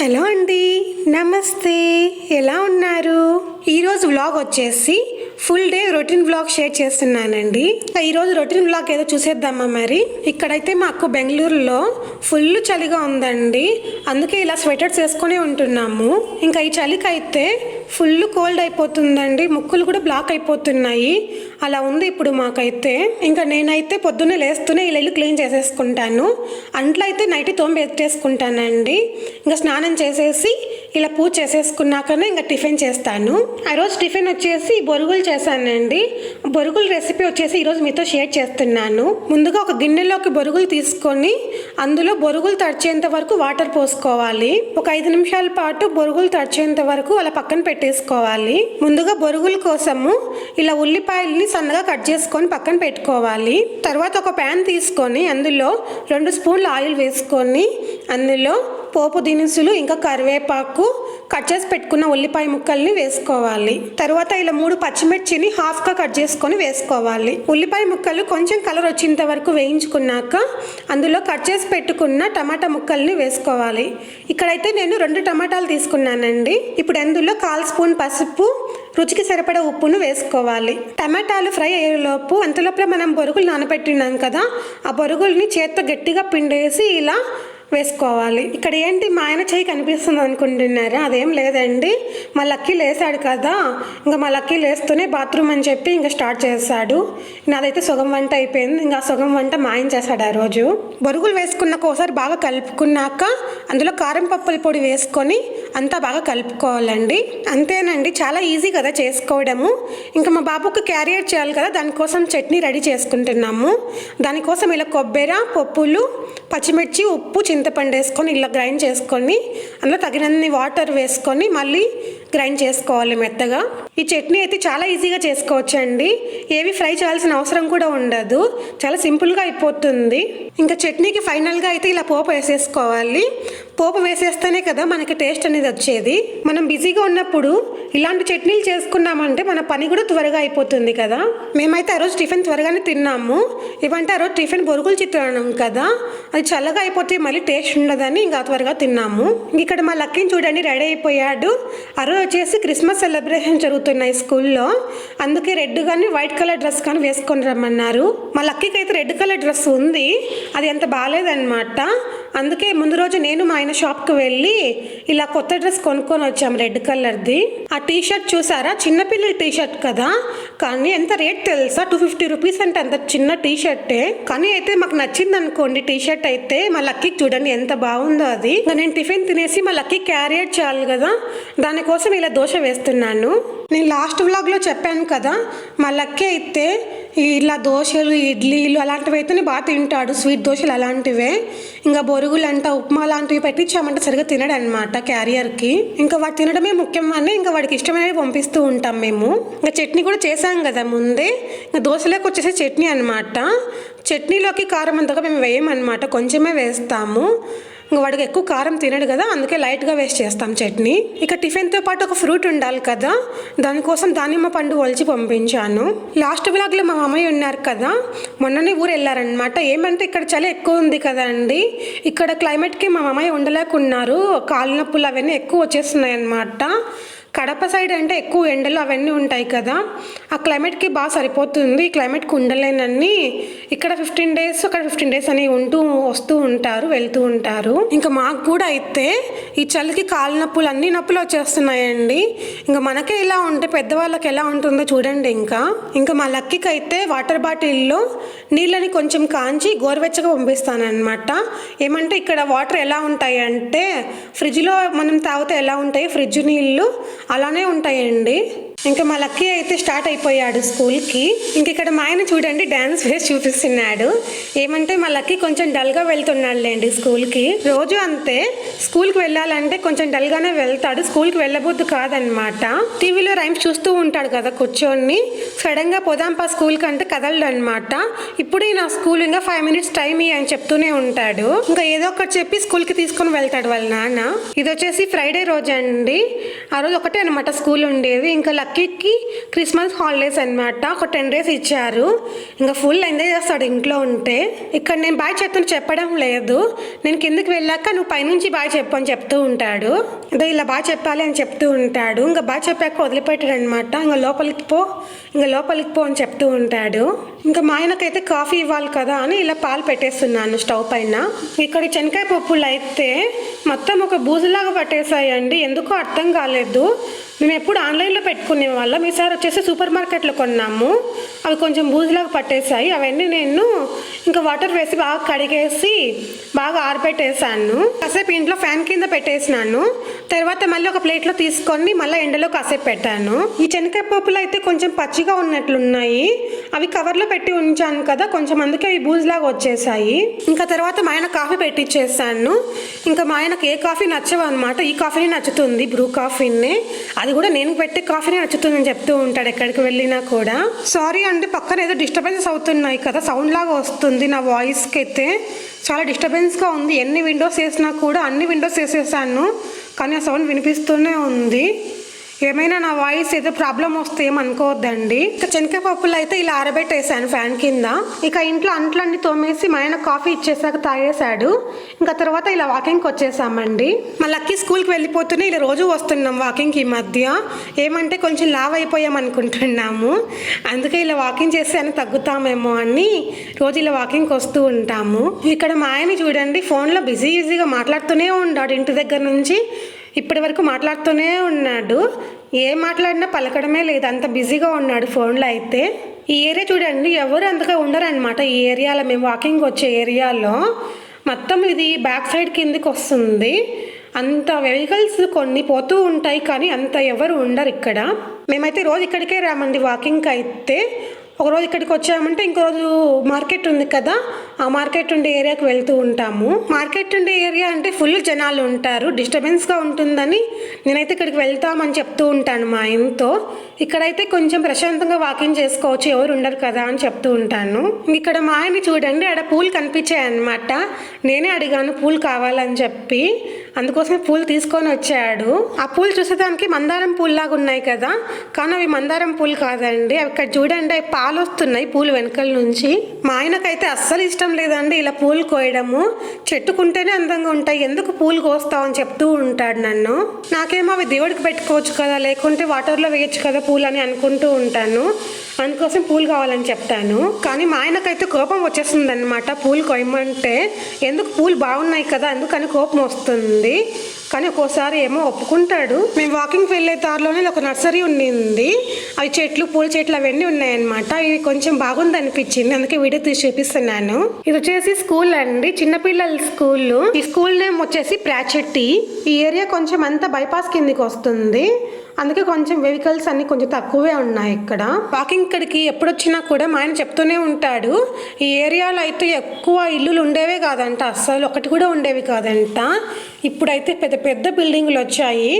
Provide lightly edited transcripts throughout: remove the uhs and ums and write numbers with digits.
Hello అండి, నమస్తే. ఎలా ఉన్నారు? ఈరోజు వ్లాగ్ వచ్చేసి full day routine vlog share చేస్తున్నానండి. ఈరోజు రొటీన్ వ్లాగ్ ఏదో చూసేద్దామా మరి. ఇక్కడైతే మాకు బెంగళూరులో ఫుల్ చలిగా ఉందండి. అందుకే ఇలా స్వెటర్స్ వేసుకొని ఉంటున్నాము. ఇంకా ఈ చలికి అయితే ఫుల్ కోల్డ్ అయిపోతుందండి. ముక్కులు కూడా బ్లాక్ అయిపోతున్నాయి. అలా ఉంది ఇప్పుడు మాకైతే. ఇంకా నేనైతే పొద్దున్నే లేస్తూనే ఇలా ఇల్లు క్లీన్ చేసేసుకుంటాను. అంట్లో అయితే నైట్ తోమి పెట్టేసుకుంటానండి. ఇంకా స్నానం చేసేసి ఇలా పూజ చేసేసుకున్నాకనే ఇంకా టిఫిన్ చేస్తాను. ఆ రోజు టిఫిన్ వచ్చేసి బొరుగులు చేశానండి. బొరుగుల రెసిపీ వచ్చేసి ఈరోజు మీతో షేర్ చేస్తున్నాను. ముందుగా ఒక గిన్నెలోకి బొరుగులు తీసుకొని అందులో బొరుగులు తడిచేంత వరకు వాటర్ పోసుకోవాలి. ఒక 5 నిమిషాల పాటు బొరుగులు తడిచేంత వరకు అలా పక్కన పెట్టేసుకోవాలి. ముందుగా బొరుగుల కోసము ఇలా ఉల్లిపాయలని సన్నగా కట్ చేసుకొని పక్కన పెట్టుకోవాలి. తర్వాత ఒక ప్యాన్ తీసుకొని అందులో 2 స్పూన్ల ఆయిల్ వేసుకొని అందులో పోపు దినుసులు ఇంకా కరివేపాకు కట్ చేసి పెట్టుకున్న ఉల్లిపాయ ముక్కల్ని వేసుకోవాలి. తర్వాత ఇలా 3 పచ్చిమిర్చిని హాఫ్గా కట్ చేసుకొని వేసుకోవాలి. ఉల్లిపాయ ముక్కలు కొంచెం కలర్ వచ్చేంత వరకు వేయించుకున్నాక అందులో కట్ చేసి పెట్టుకున్న టమాటా ముక్కల్ని వేసుకోవాలి. ఇక్కడైతే నేను 2 టమాటాలు తీసుకున్నానండి. ఇప్పుడు అందులో 1/4 స్పూన్ పసుపు, రుచికి సరిపడా ఉప్పును వేసుకోవాలి. టమాటాలు ఫ్రై అయ్యేలోపు అంతలోపల మనం బొరుగులు నానబెట్టినాం కదా, ఆ బొరుగుల్ని చేత్తో గట్టిగా పిండేసి ఇలా వేసుకోవాలి. ఇక్కడ ఏంటి మా ఆయన చెయ్యి కనిపిస్తుంది అనుకుంటున్నారా? అదేం లేదండి, మా లక్కీ లేసాడు కదా, ఇంకా మా లక్కీ లేస్తూనే బాత్రూమ్ అని చెప్పి ఇంకా స్టార్ట్ చేశాడు. నాదైతే సగం వంట అయిపోయింది. ఇంకా సగం వంట మా ఆయన చేశాడు ఆ రోజు. బొరుగులు వేసుకున్నాక ఒకసారి బాగా కలుపుకున్నాక అందులో కారం పప్పుల పొడి వేసుకొని అంతా బాగా కలుపుకోవాలండి. అంతేనండి, చాలా ఈజీ కదా చేసుకోవడము. ఇంకా మా బాబుకి క్యారియర్ చేయాలి కదా, దానికోసం చట్నీ రెడీ చేసుకుంటున్నాము. దానికోసం ఇలా కొబ్బరి, పప్పులు, పచ్చిమిర్చి, ఉప్పు, చింతపండు వేసుకొని ఇలా గ్రైండ్ చేసుకొని అందులో తగినన్ని వాటర్ వేసుకొని మళ్ళీ గ్రైండ్ చేసుకోవాలి మెత్తగా. ఈ చట్నీ అయితే చాలా ఈజీగా చేసుకోవచ్చు అండి. ఏవి ఫ్రై చేయాల్సిన అవసరం కూడా ఉండదు, చాలా సింపుల్గా అయిపోతుంది. ఇంకా చట్నీకి ఫైనల్గా అయితే ఇలా పోపు వేసేసుకోవాలి. పోపు వేసేస్తేనే కదా మనకి టేస్ట్ అనేది వచ్చేది. మనం బిజీగా ఉన్నప్పుడు ఇలాంటి చట్నీలు చేసుకున్నామంటే మన పని కూడా త్వరగా అయిపోతుంది కదా. మేమైతే ఆ రోజు టిఫిన్ త్వరగానే తిన్నాము. ఇవంటే ఆ రోజు టిఫిన్ బొరుగులు చిత్రాన్నం కదా, అది చల్లగా అయిపోతే మళ్ళీ టేస్ట్ ఉండదని ఇంకా త్వరగా తిన్నాము. ఇక్కడ మా లక్కీని చూడండి, రెడీ అయిపోయాడు. ఆ రోజు వచ్చేసి క్రిస్మస్ సెలబ్రేషన్ జరుగుతున్నాయి స్కూల్లో, అందుకే రెడ్ కానీ వైట్ కలర్ డ్రెస్ కానీ వేసుకొని రమ్మన్నారు. మా లక్కీకి అయితే రెడ్ కలర్ డ్రెస్ ఉంది, అది అంత బాగాలేదన్నమాట. అందుకే ముందు రోజు నేను మా ఆయన షాప్కి వెళ్ళి ఇలా కొత్త డ్రెస్ కొనుక్కొని వచ్చాము రెడ్ కలర్ది. ఆ టీ షర్ట్ చూసారా, చిన్నపిల్లల టీ షర్ట్ కదా, కానీ ఎంత రేట్ తెలుసా? 250 రూపీస్ అంటే అంత చిన్న టీ షర్టే. కానీ అయితే మాకు నచ్చింది అనుకోండి టీ షర్ట్ అయితే. మా లక్కీకి చూడండి ఎంత బాగుందో అది. నేను టిఫిన్ తినేసి మా లక్కీ క్యారియర్ చేయాలి కదా, దానికోసం ఇలా దోశ వేస్తున్నాను. నేను లాస్ట్ వ్లాగ్లో చెప్పాను కదా, మా లక్కీ అయితే ఇలా దోశలు, ఇడ్లీలు అలాంటివి అయితేనే బాగా తింటాడు. స్వీట్ దోశలు అలాంటివే. ఇంకా బొరుగులు అంట, ఉప్మా లాంటివి పెట్టించామంటే సరిగ్గా తినడు అనమాట క్యారియర్కి. ఇంకా వాడు తినడమే ముఖ్యం అని ఇంకా వాడికి ఇష్టమైనవి పంపిస్తూ ఉంటాం మేము. ఇంకా చట్నీ కూడా చేసాం కదా ముందే. ఇంకా దోశలోకి వచ్చేసే చట్నీ అనమాట. చట్నీలోకి కారం అంతగా మేము వేయమన్నమాట, కొంచెమే వేస్తాము. ఇంకా వాడికి ఎక్కువ కారం తినడు కదా, అందుకే లైట్గా వేస్ట్ చేస్తాం చట్నీ. ఇక టిఫిన్తో పాటు ఒక ఫ్రూట్ ఉండాలి కదా, దానికోసం దానిమ్మ పండు ఒలిచి పంపించాను. లాస్ట్ వ్లాగ్లో మా మామయ్య ఉన్నారు కదా, మొన్ననే ఊరు వెళ్ళారనమాట. ఏమంటే ఇక్కడ చలి ఎక్కువ ఉంది కదా అండి, ఇక్కడ క్లైమేట్కి మా మామయ్య ఉండలేకున్నారు. కాళ్ళ నొప్పులు అవన్నీ ఎక్కువ వచ్చేస్తున్నాయి అన్నమాట. కడప సైడ్ అంటే ఎక్కువ ఎండలు అవన్నీ ఉంటాయి కదా, ఆ క్లైమేట్కి బాగా సరిపోతుంది. ఈ క్లైమేట్కి ఉండలేనని ఇక్కడ 15 డేస్ అక్కడ 15 డేస్ అని వస్తూ ఉంటారు, వెళ్తూ ఉంటారు. ఇంకా మాకు కూడా అయితే ఈ చలికి కాళ్ళ నొప్పులు, అన్ని నొప్పులు వచ్చేస్తున్నాయండి. ఇంకా మనకే ఇలా ఉంటే పెద్దవాళ్ళకి ఎలా ఉంటుందో చూడండి. ఇంకా మా లక్కీకి అయితే వాటర్ బాటిల్లో నీళ్ళని కొంచెం కాంచి గోరువెచ్చగా పంపిస్తానమాట. ఏమంటే ఇక్కడ వాటర్ ఎలా ఉంటాయి అంటే ఫ్రిడ్జ్లో మనం తాగితే ఎలా ఉంటాయి ఫ్రిడ్జ్ నీళ్ళు అలానే ఉంటాయండి. ఇంకా మా లక్కీ అయితే స్టార్ట్ అయిపోయాడు స్కూల్కి. ఇంక ఇక్కడ మా ఆయన చూడండి డ్యాన్స్ వేసి చూపిస్తున్నాడు. ఏమంటే మా లక్కీ కొంచెం డల్గా వెళ్తున్నాడులేండి స్కూల్కి. రోజు అంతే, స్కూల్కి వెళ్ళాలంటే కొంచెం డల్గానే వెళ్తాడు, స్కూల్కి వెళ్ళబోద్దు కాదనమాట. టీవీలో రైమ్స్ చూస్తూ ఉంటాడు కదా కూర్చొని, సడన్గా పోదాంపా స్కూల్కి అంటే కదలడు అనమాట. ఇప్పుడే నా స్కూల్ ఇంకా 5 మినిట్స్ టైం అని చెప్తూనే ఉంటాడు. ఇంకా ఏదో ఒకటి చెప్పి స్కూల్కి తీసుకొని వెళ్తాడు వాళ్ళ నాన్న. ఇది వచ్చేసి ఫ్రైడే రోజు అండి. ఆ రోజు ఒకటే అనమాట స్కూల్ ఉండేది. ఇంకా లక్కీకి క్రిస్మస్ హాలిడేస్ అనమాట. ఒక 10 days ఇచ్చారు. ఇంకా ఫుల్ ఎంజాయ్ చేస్తాడు ఇంట్లో ఉంటే. ఇక్కడ నేను బాయ్ చెప్తాను చెప్పడం లేదు. నేను కిందకి వెళ్ళాక నువ్వు పైనుంచి బాయ్ చెప్పు అని చెప్తూ ఉంటాడు. అదే ఇలా బాగా చెప్పాలి అని చెప్తూ ఉంటాడు. ఇంకా బాగా చెప్పాక వదిలిపెట్టాడు అనమాట. ఇంకా లోపలికి పో అని చెప్తూ ఉంటాడు. ఇంకా మా ఆయనకైతే కాఫీ ఇవ్వాలి కదా అని ఇలా పాలు పెట్టేస్తున్నాను స్టవ్ పైన. ఇక్కడ శనక్కాయ పప్పులు అయితే మొత్తం ఒక బూజులాగా పట్టేశాయండి. ఎందుకో అర్థం కాలేదు. మేము ఎప్పుడు ఆన్లైన్లో పెట్టుకునే వాళ్ళం, ఈసారి వచ్చేసి సూపర్ మార్కెట్లో కొన్నాము. అవి కొంచెం బూజులాగా పట్టేశాయి. అవన్నీ నేను ఇంకా వాటర్ వేసి బాగా కడిగేసి బాగా ఆరబెట్టేసాను. కాసేపు ఇంట్లో ఫ్యాన్ కింద పెట్టేసినాను. తర్వాత మళ్ళీ ఒక ప్లేట్లో తీసుకొని మళ్ళీ ఎండలో కాసేపు పెట్టాను. ఈ శనక్కాయ పప్పులు అయితే కొంచెం పచ్చిగా ఉన్నట్లున్నాయి. అవి కవర్లో పెట్టి ఉంచాను కదా, కొంచెం అందుకే అవి బూజులాగా వచ్చేసాయి. ఇంకా తర్వాత మా ఆయన కాఫీ పెట్టించేసాను. ఇంకా మా ఆయనకు ఏ కాఫీ నచ్చవు అనమాట. ఈ కాఫీనే నచ్చుతుంది, బ్రూ కాఫీనే. అది కూడా నేను పెట్టే కాఫీనే నచ్చుతుందని చెప్తూ ఉంటాడు ఎక్కడికి వెళ్ళినా కూడా. సారీ అండి, పక్కన ఏదో డిస్టర్బెన్స్ అవుతున్నాయి కదా, సౌండ్ లాగా వస్తుంది. నా వాయిస్కి అయితే చాలా డిస్టర్బెన్స్గా ఉంది. ఎన్ని విండోస్ వేసినా కూడా అన్ని విండోస్ వేసేసాను, కానీ ఆ సౌండ్ వినిపిస్తూనే ఉంది. ఏమైనా నా వాయిస్ ఏదో ప్రాబ్లం వస్తే ఏమనుకోవద్దండి. ఇక శనక్కాయ పప్పులు అయితే ఇలా ఆరబెట్టేసాను ఫ్యాన్ కింద. ఇక ఇంట్లో అంట్లన్నీ తోమేసి మా ఆయన కాఫీ ఇచ్చేసాక తాగేశాడు. ఇంకా తర్వాత ఇలా వాకింగ్కి వచ్చేసామండి. మా లక్కీ స్కూల్కి వెళ్ళిపోతూనే ఇలా రోజు వస్తున్నాం వాకింగ్కి ఈ మధ్య. ఏమంటే కొంచెం లావ్ అయిపోయాం అనుకుంటున్నాము. అందుకే ఇలా వాకింగ్ చేస్తే అని తగ్గుతామేమో అని రోజు ఇలా వాకింగ్కి వస్తూ ఉంటాము. ఇక్కడ మా ఆయన చూడండి ఫోన్లో బిజీగా మాట్లాడుతూనే ఉన్నాడు. ఇంటి దగ్గర నుంచి ఇప్పటి వరకు మాట్లాడుతూనే ఉన్నాడు. ఏం మాట్లాడినా పలకడమే లేదు, అంత బిజీగా ఉన్నాడు ఫోన్లో అయితే. ఈ ఏరియా చూడండి ఎవరు అంతగా ఉండరు అనమాట. ఈ ఏరియాలో మేము వాకింగ్ వచ్చే ఏరియాలో మొత్తం ఇది బ్యాక్ సైడ్ కిందికి వస్తుంది. అంత వెహికల్స్ కొన్ని పోతూ ఉంటాయి, కానీ అంత ఎవరు ఉండరు ఇక్కడ. మేమైతే రోజు ఇక్కడికే రామండి వాకింగ్కి అయితే. ఒకరోజు ఇక్కడికి వచ్చామంటే ఇంకో రోజు మార్కెట్ ఉంది కదా, ఆ మార్కెట్ ఉండే ఏరియాకి వెళ్తూ ఉంటాము. మార్కెట్ ఉండే ఏరియా అంటే ఫుల్ జనాలు ఉంటారు, డిస్టర్బెన్స్గా ఉంటుందని నేనైతే ఇక్కడికి వెళ్తామని చెప్తూ ఉంటాను మా ఆయనతో. ఇక్కడైతే కొంచెం ప్రశాంతంగా వాకింగ్ చేసుకోవచ్చు, ఎవరు ఉండరు కదా అని చెప్తూ ఉంటాను. ఇక్కడ మా ఆయన చూడండి ఆడ పూలు కనిపించాయి అన్నమాట. నేనే అడిగాను పూలు కావాలని చెప్పి, అందుకోసమే పూలు తీసుకొని వచ్చాడు. ఆ పూలు చూసేదానికి మందారం పూల్లాగా ఉన్నాయి కదా, కానీ అవి మందారం పూలు కాదండి. అవి ఇక్కడ చూడండి పాలు వస్తున్నాయి పూలు వెనకల నుంచి. మా ఆయనకైతే అస్సలు ఇష్టం లేదండి ఇలా పూలు కోయడము. చెట్టుకుంటేనే అందంగా ఉంటాయి, ఎందుకు పూలు కోస్తావు అని చెప్తూ ఉంటాడు నన్ను. నాకేమో అవి దేవుడికి పెట్టుకోవచ్చు కదా, లేకుంటే వాటర్లో వేయచ్చు కదా పూలు అని అనుకుంటూ ఉంటాను. అందుకోసం పూలు కావాలని చెప్తాను. కానీ మా ఆయనకైతే కోపం వచ్చేస్తుంది అనమాట పూలు కొయ్యమంటే. ఎందుకు పూలు బాగున్నాయి కదా అందుకని కోపం వస్తుంది. కానీ ఒక్కోసారి ఏమో ఒప్పుకుంటాడు. మేము వాకింగ్కి వెళ్ళే దారిలోనే ఒక నర్సరీ ఉండింది. అవి చెట్లు పూల చెట్లు అవన్నీ ఉన్నాయన్నమాట. ఇవి కొంచెం బాగుంది అనిపించింది, అందుకే వీడియో తీసి చూపిస్తున్నాను. ఇది వచ్చేసి స్కూల్ అండి, చిన్నపిల్లల స్కూల్. ఈ స్కూల్ నేమ్ వచ్చేసి ప్రాచెట్టి. ఈ ఏరియా కొంచెం అంతా బైపాస్ కిందికి వస్తుంది, అందుకే కొంచెం వెహికల్స్ అన్ని కొంచెం తక్కువే ఉన్నాయి ఇక్కడ. వాకింగ్ ఇక్కడికి ఎప్పుడు వచ్చినా కూడా మా ఆయన చెప్తూనే ఉంటాడు, ఈ ఏరియాలో అయితే ఎక్కువ ఇల్లులు ఉండేవే కాదంట, అస్సలు ఒకటి కూడా ఉండేవి కాదంట. ఇప్పుడైతే పెద్ద పెద్ద బిల్డింగ్లు వచ్చాయి,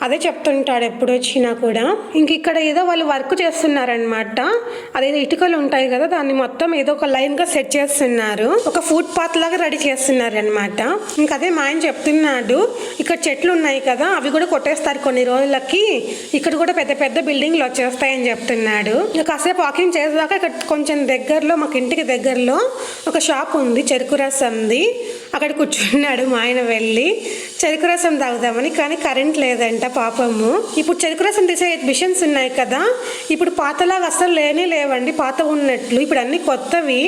అదే చెప్తుంటాడు ఎప్పుడు వచ్చినా కూడా. ఇంక ఇక్కడ ఏదో వాళ్ళు వర్క్ చేస్తున్నారనమాట. అదేదో ఇటుకలు ఉంటాయి కదా, దాన్ని మొత్తం ఏదో ఒక లైన్గా సెట్ చేస్తున్నారు, ఒక ఫుట్ పాత్ లాగా రెడీ చేస్తున్నారు అనమాట. ఇంక అదే మా ఆయన చెప్తున్నాడు, ఇక్కడ చెట్లు ఉన్నాయి కదా అవి కూడా కొట్టేస్తారు కొన్ని రోజులకి, ఇక్కడ కూడా పెద్ద పెద్ద బిల్డింగ్లు వచ్చేస్తాయని చెప్తున్నాడు. ఇంకా కాసేపు వాకింగ్ చేసేదాకా ఇక్కడ కొంచెం దగ్గరలో మాకు ఇంటికి దగ్గరలో ఒక షాప్ ఉంది చెరుకు రసంది. అక్కడ కూర్చున్నాడు మా ఆయన వెళ్ళి చెరుకు రసం తాగుదామని. కానీ కరెంట్ లేదంట పాపము. ఇప్పుడు చెరుకు రసం తీసే మిషన్స్ ఉన్నాయి కదా, ఇప్పుడు పాతలాగా అసలు లేవండి, పాత ఉన్నట్లు. ఇప్పుడు అన్ని కొత్తవి,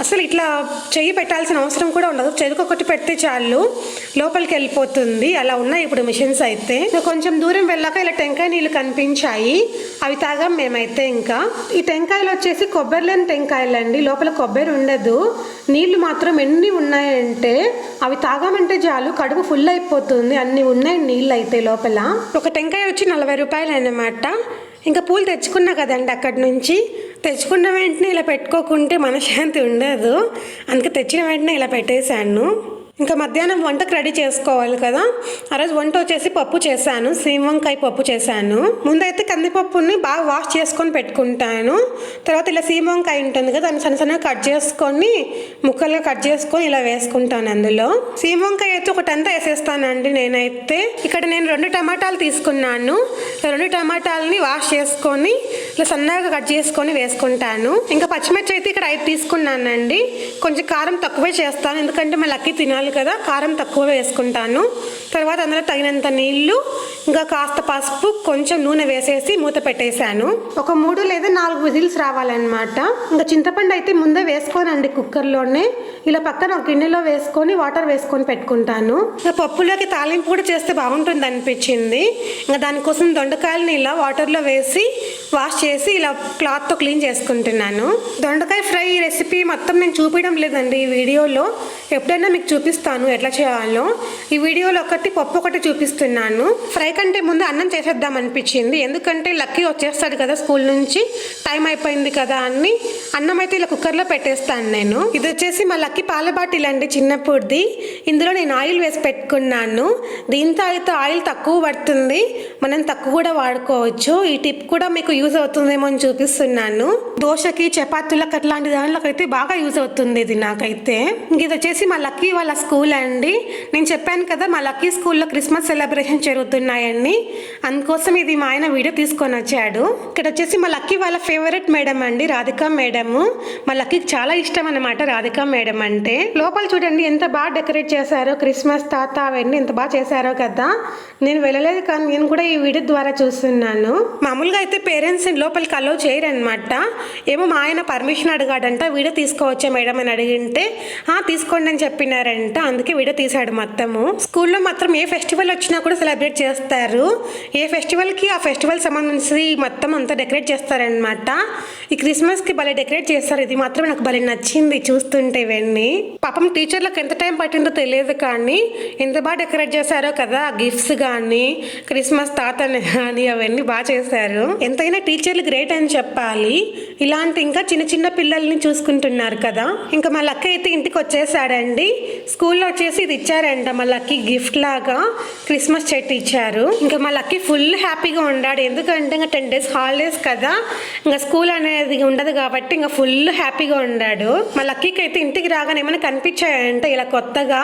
అసలు ఇట్లా చెయ్యి పెట్టాల్సిన అవసరం కూడా ఉండదు, చెరుకు ఒకటి పెడితే చాలు లోపలికి వెళ్ళిపోతుంది. అలా ఉన్నాయి ఇప్పుడు మిషన్స్ అయితే. కొంచెం దూరం వెళ్ళాక ఇలా టెంకాయ నీళ్ళు కనిపించాయి, అవి తాగాం మేమైతే. ఇంకా ఈ టెంకాయలు వచ్చేసి కొబ్బరి లేని టెంకాయలు అండి, లోపల కొబ్బరి ఉండదు. నీళ్లు మాత్రం ఎన్ని ఉన్నాయంటే అవి తాగామంటే చాలు కడుపు ఫుల్ అయిపోతుంది, అన్ని ఉన్నాయి నీళ్ళు అయితే లోపల. ఒక టెంకాయ వచ్చి 40 రూపాయలు అన్నమాట. ఇంకా పూలు తెచ్చుకున్నా కదండి అక్కడి నుంచి, తెచ్చుకున్న వెంటనే ఇలా పెట్టుకోకుంటే మనశ్శాంతి ఉండదు, అందుకే తెచ్చిన వెంటనే ఇలా పెట్టేశాను. ఇంకా మధ్యాహ్నం వంటకు రెడీ చేసుకోవాలి కదా. ఆ రోజు వంట వచ్చేసి పప్పు చేశాను, సీమ వంకాయ పప్పు చేశాను. ముందైతే కందిపప్పుని బాగా వాష్ చేసుకొని పెట్టుకుంటాను. తర్వాత ఇలా సీమ వంకాయ ఉంటుంది కదా, దాన్ని సన్న సన్నగా కట్ చేసుకొని ముక్కలుగా కట్ చేసుకొని ఇలా వేసుకుంటాను. అందులో సీమ వంకాయ అయితే ఒక 10 వేసేస్తానండి నేనైతే. ఇక్కడ నేను 2 టమాటాలు తీసుకున్నాను. 2 టమాటాలని వాష్ చేసుకొని ఇలా సన్నగా కట్ చేసుకొని వేసుకుంటాను. ఇంకా పచ్చిమిర్చి అయితే ఇక్కడ 5 తీసుకున్నానండి. కొంచెం కారం తక్కువే చేస్తాను, ఎందుకంటే మా లక్కీ తినాలి కదా, కారం తక్కువ వేసుకుంటాను. తర్వాత అందులో తగినంత నీళ్లు, ఇంకా కాస్త పసుపు, కొంచెం నూనె వేసేసి మూత పెట్టేశాను. ఒక 3 లేదా 4 విజిల్స్ రావాలన్నమాట. ఇంకా చింతపండు అయితే ముందే వేసుకోనండి కుక్కర్లోనే. ఇలా పక్కన ఒక గిన్నెలో వేసుకొని వాటర్ వేసుకొని పెట్టుకుంటాను. ఇంకా పప్పులోకి తాలింపు కూడా చేస్తే బాగుంటుంది అనిపించింది. ఇంకా దానికోసం దొండకాయలని ఇలా వాటర్లో వేసి వాష్ చేసి ఇలా క్లాత్తో క్లీన్ చేసుకుంటున్నాను. దొండకాయ ఫ్రై రెసిపీ మొత్తం నేను చూపించడం లేదండి ఈ వీడియోలో. ఎప్పుడైనా మీకు చూపిస్తాను ఎట్లా చేయాలో. ఈ వీడియోలో పప్పు ఒకటి చూపిస్తున్నాను. ఫ్రై కంటే ముందు అన్నం చేసేద్దాం అనిపించింది, ఎందుకంటే లక్కీ వచ్చేస్తాడు కదా స్కూల్ నుంచి, టైం అయిపోయింది కదా అని అన్నం అయితే ఇలా కుక్కర్లో పెట్టేస్తాను నేను. ఇది వచ్చేసి మా లక్కీ పాల బాటిల్ అండి, చిన్నప్పుడుది. ఇందులో నేను ఆయిల్ వేసి పెట్టుకున్నాను. దీంతో అయితే ఆయిల్ తక్కువ పడుతుంది, మనం తక్కువ కూడా వాడుకోవచ్చు. ఈ టిప్ కూడా మీకు యూజ్ అవుతుందేమో అని చూపిస్తున్నాను. దోశకి, చపాతీలకు అట్లాంటి దానిలోకైతే బాగా యూజ్ అవుతుంది ఇది నాకైతే. ఇది వచ్చేసి మా లక్కీ వాళ్ళ స్కూల్ అండి. నేను చెప్పాను కదా మా లక్కీ స్కూల్లో క్రిస్మస్ సెలబ్రేషన్ జరుగుతున్నాయని, అందుకోసం ఇది మా ఆయన వీడియో తీసుకొని వచ్చాడు. ఇక్కడ వచ్చేసి మా లక్కీ వాళ్ళ ఫేవరెట్ మేడం అండి, రాధికా మేడము. మా లక్కీకి చాలా ఇష్టం అన్నమాట రాధికా మేడం అంటే. లోపల చూడండి ఎంత బాగా డెకరేట్ చేశారో, క్రిస్మస్ తాత అవన్నీ ఎంత బాగా చేశారో కదా. నేను వెళ్ళలేదు కానీ నేను కూడా ఈ వీడియో ద్వారా చూస్తున్నాను. మామూలుగా అయితే పేరెంట్స్ లోపలికి అలో చేయరనమాట. ఏమో మా ఆయన పర్మిషన్ అడిగాడంట, వీడియో తీసుకోవచ్చా మేడం అని అడిగింటే తీసుకోండి అని చెప్పినారంట, అందుకే వీడియో తీశాడు మొత్తము. స్కూల్లో మాత్రం ఏ ఫెస్టివల్ వచ్చినా కూడా సెలబ్రేట్ చేస్తారు. ఏ ఫెస్టివల్కి ఆ ఫెస్టివల్ సంబంధించి మొత్తం అంతా డెకరేట్ చేస్తారనమాట. ఈ క్రిస్మస్కి భలే డెకరేట్ చేస్తారు. ఇది మాత్రం నాకు భలే నచ్చింది చూస్తుంటే ఇవన్నీ. పాపం టీచర్లకు ఎంత టైం పట్టిందో తెలియదు కానీ ఎంత బాగా డెకరేట్ చేశారో కదా. గిఫ్ట్స్ కానీ, క్రిస్మస్ తాతని కానీ అవన్నీ బాగా చేశారు. ఎంతైనా టీచర్లు గ్రేట్ అని చెప్పాలి. ఇలాంటి ఇంకా చిన్న చిన్న పిల్లల్ని చూసుకుంటున్నారు కదా. ఇంకా మా లక్కీ అయితే ఇంటికి వచ్చేసాడండి. స్కూల్లో వచ్చేసి ఇది ఇచ్చారంట మా లక్కీ గిఫ్ట్ లాగా, క్రిస్మస్ చెట్టు ఇచ్చారు. ఇంకా మా లక్కీ ఫుల్ హ్యాపీగా ఉన్నాడు, ఎందుకంటే ఇంకా 10 days హాలిడేస్ కదా, ఇంకా స్కూల్ అనేది ఉండదు కాబట్టి ఇంకా ఫుల్ హ్యాపీగా ఉన్నాడు. మా లక్కీకి అయితే ఇంటికి రాగానే ఏమైనా కనిపించాయంట ఇలా కొత్తగా,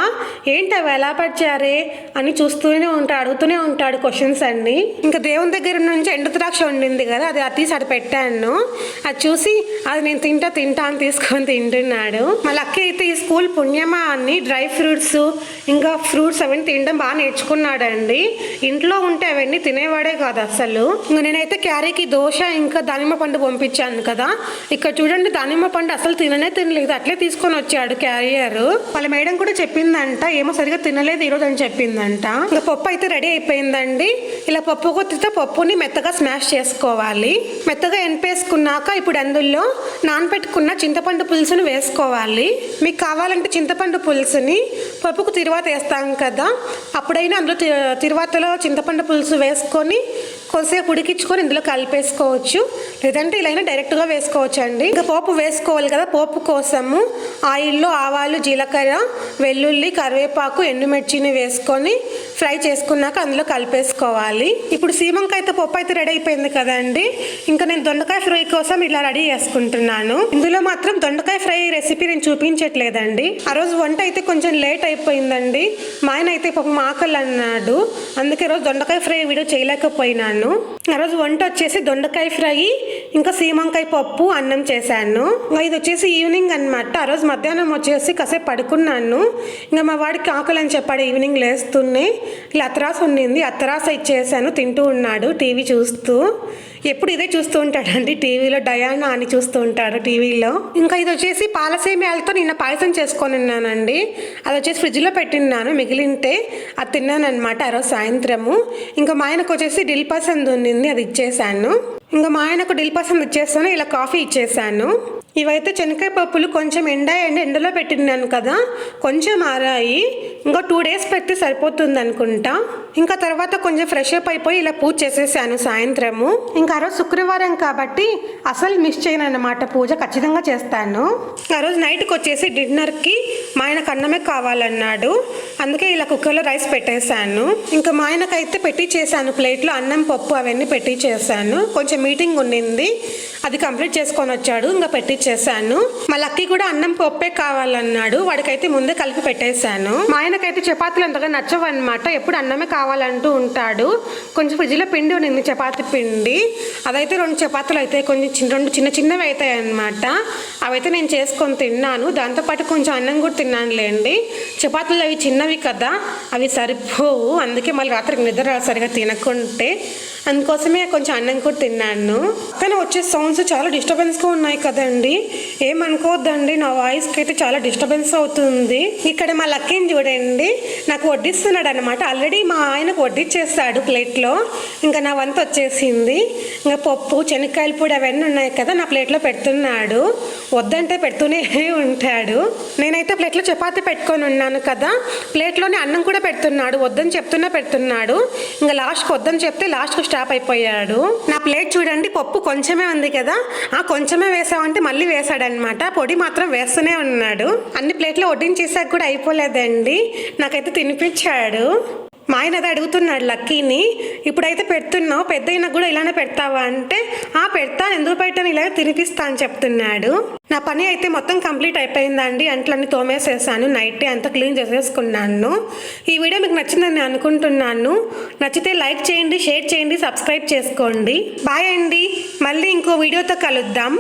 ఏంటి అవి ఎలా పడ్డారే అని చూస్తూనే ఉంటాడు, అడుగుతూనే ఉంటాడు క్వశ్చన్స్ అన్ని. ఇంకా దేవుని దగ్గర నుంచి ఎండు ద్రాక్ష ఉండింది కదా, అది తీసి అటు పెట్టాను. అది చూసి అది నేను తింటా అని తీసుకొని తింటున్నాడు. మా లక్కీ అయితే ఈ స్కూల్ పుణ్యమా అని డ్రై ఫ్రూట్స్ ఇంకా ఫ్రూట్స్ అవన్నీ తినడం బాగా నేర్చుకున్నాడండి. ఇంట్లో ఉంటే అవన్నీ తినేవాడే కాదు అసలు. ఇంకా నేనైతే క్యారీకి దోశ ఇంకా దానిమ్మ పండు పంపించాను కదా, ఇక్కడ చూడండి దానిమ్మ పండు అసలు తినలేదు, అట్లే తీసుకొని వచ్చాడు క్యారియర్. వాళ్ళ మేడం కూడా చెప్పిందంట ఏమో సరిగా తినలేదు ఈరోజు అని చెప్పిందంట. ఇంకా పప్పు అయితే రెడీ అయిపోయిందండి. ఇలా పప్పు కొత్తితే పప్పుని మెత్తగా స్మాష్ చేసుకోవాలి. మెత్తగా ఎనిపేసుకున్నాక ఇప్పుడు అందులో నానబెట్టుకున్న చింతపండు పులుసుని వేసుకోవాలి. మీకు కావాలంటే చింతపండు పులుసుని పప్పుకు తిరువాత వేస్తాం కదా, అప్పుడైనా అందులో తిరువాతలో చింతపండు పులుసు వేసుకొని కొద్దిసేపు ఉడికించుకొని ఇందులో కలిపేసుకోవచ్చు, లేదంటే ఇలా డైరెక్ట్గా వేసుకోవచ్చు అండి. ఇంకా పోపు వేసుకోవాలి కదా, పోపు కోసము ఆయిల్లో ఆవాలు, జీలకర్ర, వెల్లుల్లి, కరివేపాకు, ఎండుమిర్చిని వేసుకొని ఫ్రై చేసుకున్నాక అందులో కలిపేసుకోవాలి. ఇప్పుడు సీమంకాయతో పప్పు అయితే రెడీ అయిపోయింది కదండి. ఇంకా నేను దొండకాయ ఫ్రై కోసం ఇలా రెడీ చేసుకుంటున్నాను. ఇందులో మాత్రం దొండకాయ ఫ్రై రెసిపీ నేను చూపించట్లేదండి. ఆ రోజు వంట అయితే కొంచెం లేట్ అయిపోయిందండి. మా ఆయన అయితే పాపం ఆకలి అన్నాడు, అందుకే రోజు దొండకాయ ఫ్రై వీడియో చేయలేకపోయినాను. ఆ రోజు వంట వచ్చేసి దొండకాయ ఫ్రై ఇంకా సీమంకాయ పప్పు, అన్నం చేశాను. ఇది వచ్చేసి ఈవినింగ్ అనమాట. ఆ రోజు మధ్యాహ్నం వచ్చేసి కాసేపు పడుకున్నాను. ఇంకా మా వాడికి ఆకలి అని చెప్పాడు ఈవినింగ్ లేస్తూనే. ఇలా అత్తరాస ఉండింది, అత్తరాస ఇచ్చేసాను, తింటూ ఉన్నాడు టీవీ చూస్తూ. ఎప్పుడు ఇదే చూస్తూ ఉంటాడండి టీవీలో, డయానా అని చూస్తూ ఉంటాడు టీవీలో. ఇంకా ఇది వచ్చేసి పాలసేమియాలతో నిన్న పాయసం చేసుకొని ఉన్నానండి. అది వచ్చేసి ఫ్రిడ్జ్లో పెట్టిన్నాను, మిగిలింటే అది తిన్నాను అనమాట ఆ రోజు సాయంత్రము. ఇంకా మా ఆయనకు వచ్చేసి దిల్ పసంద్ ఉండింది, అది ఇచ్చేసాను. ఇంకా మా ఆయనకు దిల్ పసంద్ ఇచ్చేస్తాను, ఇలా కాఫీ ఇచ్చేసాను. ఇవైతే శనగకాయ పప్పులు కొంచెం ఎండలో పెట్టినాను కదా, కొంచెం ఆరాయి. ఇంకో 2 days పెడితే సరిపోతుంది అనుకుంటా. ఇంకా తర్వాత కొంచెం ఫ్రెష్ అప్ అయిపోయి ఇలా పూజ చేసేసాను సాయంత్రము. ఇంకా ఆ రోజు శుక్రవారం కాబట్టి అసలు మిస్ చేయను అన్నమాట, పూజ ఖచ్చితంగా చేస్తాను. ఆ రోజు నైట్కి వచ్చేసి డిన్నర్కి మా ఆయనకు అన్నమే కావాలన్నాడు, అందుకే ఇలా కుక్కర్లో రైస్ పెట్టేశాను. ఇంకా మా ఆయనకైతే పెట్టి చేశాను, ప్లేట్లో అన్నం పప్పు అవన్నీ పెట్టి చేశాను. కొంచెం మీటింగ్ ఉండింది, అది కంప్లీట్ చేసుకొని వచ్చాడు, ఇంకా పెట్టి చేశాను. మా లక్కీ కూడా అన్నం పప్పే కావాలన్నాడు, వాడికైతే ముందే కలిపి పెట్టేశాను. మా ఆయనకైతే చపాతీలు అంతగా నచ్చవు అనమాట, ఎప్పుడు అన్నమే కావాలంటూ ఉంటాడు. కొంచెం ఫ్రిడ్జ్లో పిండి ఉండింది, చపాతీ పిండి, అదైతే 2 చపాతీలు అయితే కొంచెం 2 చిన్నవి అవుతాయి అనమాట. అవైతే నేను చేసుకొని తిన్నాను, దాంతోపాటు కొంచెం అన్నం కూడా తిన్నానులేండి. చపాతీలు అవి చిన్నవి కదా, అవి సరిపోవు, అందుకే మళ్ళీ రాత్రికి నిద్ర సరిగా తినకుంటే అందుకోసమే కొంచెం అన్నం కూడా తిన్నాను. కానీ వచ్చే సౌండ్స్ చాలా డిస్టర్బెన్స్గా ఉన్నాయి కదండి, ఏమనుకోవద్దండి, నా వాయిస్కి అయితే చాలా డిస్టర్బెన్స్ అవుతుంది. ఇక్కడ మా లక్కీని చూడండి, నాకు వడ్డిస్తున్నాడు అనమాట. ఆల్రెడీ మా ఆయనకు వడ్డిచ్చేస్తాడు ప్లేట్లో, ఇంకా నా వంతు వచ్చేసింది. ఇంకా పప్పు శనక్కాయల పొడి అవన్నీ ఉన్నాయి కదా, నా ప్లేట్లో పెడుతున్నాడు. వద్దంటే పెడుతూనే ఉంటాడు. నేనైతే ప్లేట్లో చపాతీ పెట్టుకొని ఉన్నాను కదా, ప్లేట్లోనే అన్నం కూడా పెడుతున్నాడు, వద్దని చెప్తున్నా పెడుతున్నాడు. ఇంకా లాస్ట్కి వద్దని చెప్తే లాస్ట్కి స్టాప్ అయిపోయాడు. నా ప్లేట్ చూడండి, పప్పు కొంచెమే ఉంది కదా, కొంచెమే వేసామంటే మళ్ళీ వేసాడనమాట, పొడి మాత్రం వేస్తూనే ఉన్నాడు. అన్ని ప్లేట్లో వడ్డించేసాక కూడా అయిపోలేదండి, నాకైతే తినిపించాడు. మా ఆయన అది అడుగుతున్నాడు లక్కీని, ఇప్పుడైతే పెడుతున్నావు, పెద్ద అయినా కూడా ఇలానే పెడతావా అంటే, పెడతాను, ఎందుకు పెట్టాను, ఇలాగే తినిపిస్తా అని చెప్తున్నాడు. నా పని అయితే మొత్తం కంప్లీట్ అయిపోయిందండి, అంట్లన్నీ తోమేసేసాను, నైట్ అంతా క్లీన్ చేసేసుకున్నాను. ఈ వీడియో మీకు నచ్చిందని నేను అనుకుంటున్నాను. నచ్చితే లైక్ చేయండి, షేర్ చేయండి, సబ్స్క్రైబ్ చేసుకోండి. బాయ్ అండి, మళ్ళీ ఇంకో వీడియోతో కలుద్దాం.